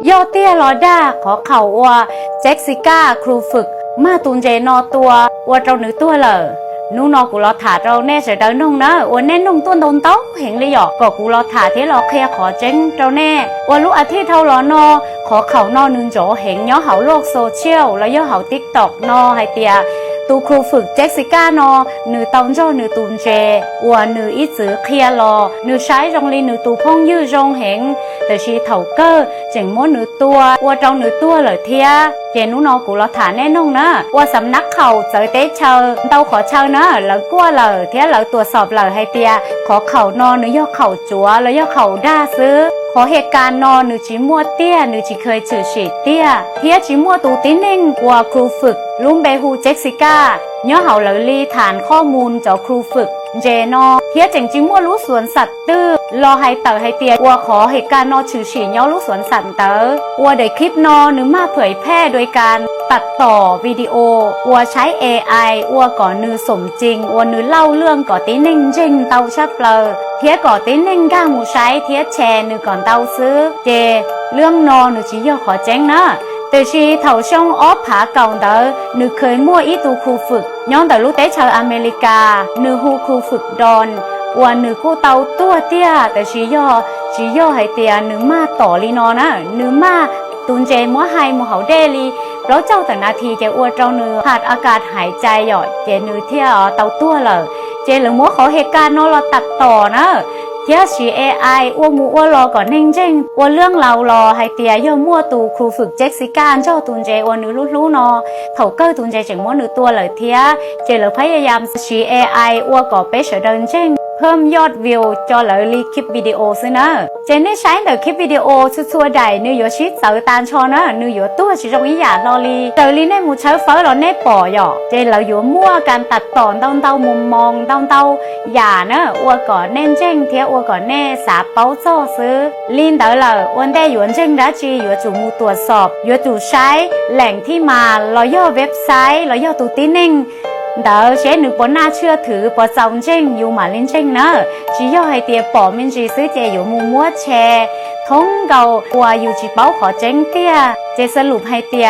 ย่อเตี้ยลอด้าขอเข่าวัวเจ็กซิก้าครูฝึกมาตุนเจนอตัววัวเจ้าหนูตัวเลยนู่นอกูรอถาเราแน่เสียดายนุ่งนะวัวแน่นุ่งต้นโดนเต้าเห็นเลยหยอกก็กูรอถาที่เราเคลียขอเจ้งเราแน่วัวลูกอาทิตย์เท่ารอนอขอเข่านอนึงโจเห็นย่อเห่าโลกโซเชียลแล้วย่อเห่าติ๊กต็อกนอไฮเตียตูครูฝึกเจ็กซิก้านอหนูตองเจ้าหนูตุนเจวัวหนูอีจือเคลียรอหนูใช้รงลีหนูตูพงยื้อรงเห็นแต่ชีเถาเกอร์เจ๋งม้วนหนูตัววัวเจ้าหนูตัวเลยเทียเจนุนอกูรอถาแน่นงนะว่าสำนักเขาเจอเตเชอเต้าขอเชอนะแล้วกลัวเลยเทียแล้วตรวจสอบเลยให้เตียขอเข่านอนหนูย่อเข่าจัวแล้วย่อเข่าด้าซื้อขอเหตุการณ์นอนหนูจีมัวเตี้ยหนูจีเคยจืดฉีดเตี้ยเทียจีมัวตูติ้นเน่งว่าครูฝึกลุงเบฮูเจ็กซิก้าย่อเห่าเหลลีฐานข้อมูลเจ้าครูฝึกเจนอเทียเจ๋งจีมัวรู้สวนสัตว์ตื้อรอให้เต๋อให้เตียว่าขอเหตุการณ์นอจืดฉีดย่อรู้สวนสัตว์เต๋อว่าได้คลิปนอหนูมาเผยแพร่โดยการตัดต่อวิดีโอว่าใช้ AI ว่าก่อนนือสมจริงว่านือเล่าเรื่องก่อติ้นเน่งจริงเตาชัดเปลอเทียก่อติ้นเน่งก้าหมูใช้เทียแชร์นือก่อนเตาซื้อเจเรื่องนอหนูจีย่อขอแจ้งนะแต่ชีเถาช่องออฟผาเก่าเต๋อหนูเคยมั่วอีตูครูฝึกย้อนแต่ลูกเต๋ชาวอเมริกาหนูฮูครูฝึกดอนว่าหนูกู้เตาตัวเตี้ยแต่ชีย่อให้เตียหนูมาต่อลีนอนะหนูมาตุนเจมัวไฮมัวเขาเดลีเพราะเจ้าแต่นาทีเจอวดเจ้าเนื้อขาดอากาศหายใจหยอดเจเนื้อเที่ยเตาตัวเลยเจหรือมัวขอเหตุการณ์นอเราตัดต่อนะเที่ยชี AI อ้วมูอ้วรอก่อนเน่งเจ้งว่าเรื่องเรารอให้เตียย่อมั่วตูครูฝึกเจ็กซิก้าเจ้าตุนเจอ้วนนื้อรู้นอเถาเกอร์ตุนเจเจ๋งมัวนื้อตัวเลยเที่ยเจหรือพยายามชี AI อ้วก่อเป๊ะเฉยเดินเจ้งเพิ่มยอดวิวจอเหลอลีคลิปวิดีโอซินะเจนได้ใช้เดอคลิปวิดีโอชัวๆใดนื้อโยชิเสาตานชอนะนื้อโยตัวชิจงวิญญาณลอลีเดอลีในหมู่เช้าเฟ้อเราเน่ปอหยอเจนเราอยู่มั่วการตัดต่อเต้ามุมมองเต้าหย่านะอ้วก่อนเน่นเจ้งเทียอ้วก่อนเน่สาเป้าโซ่ซื้อลินเดอเหลอวันได้หยวนเจ้งรัจีหยวนจูมูตรวจสอบหยวนจูใช้แหล่งที่มาเราย่อเว็บไซต์เราย่อตูติ้นเน่งเดอเช่นหนูปนน่าเชื่อถือปอจงเจ้งอยู่หมาลินเจ้งเนอะจีย่อให้เตียปอมินจีซื้อเจอยู่มูมัวแชร์ท้องเกาว่าอยู่จีเป้าขอเจ้งเตี้ยเจสรุปให้เตีย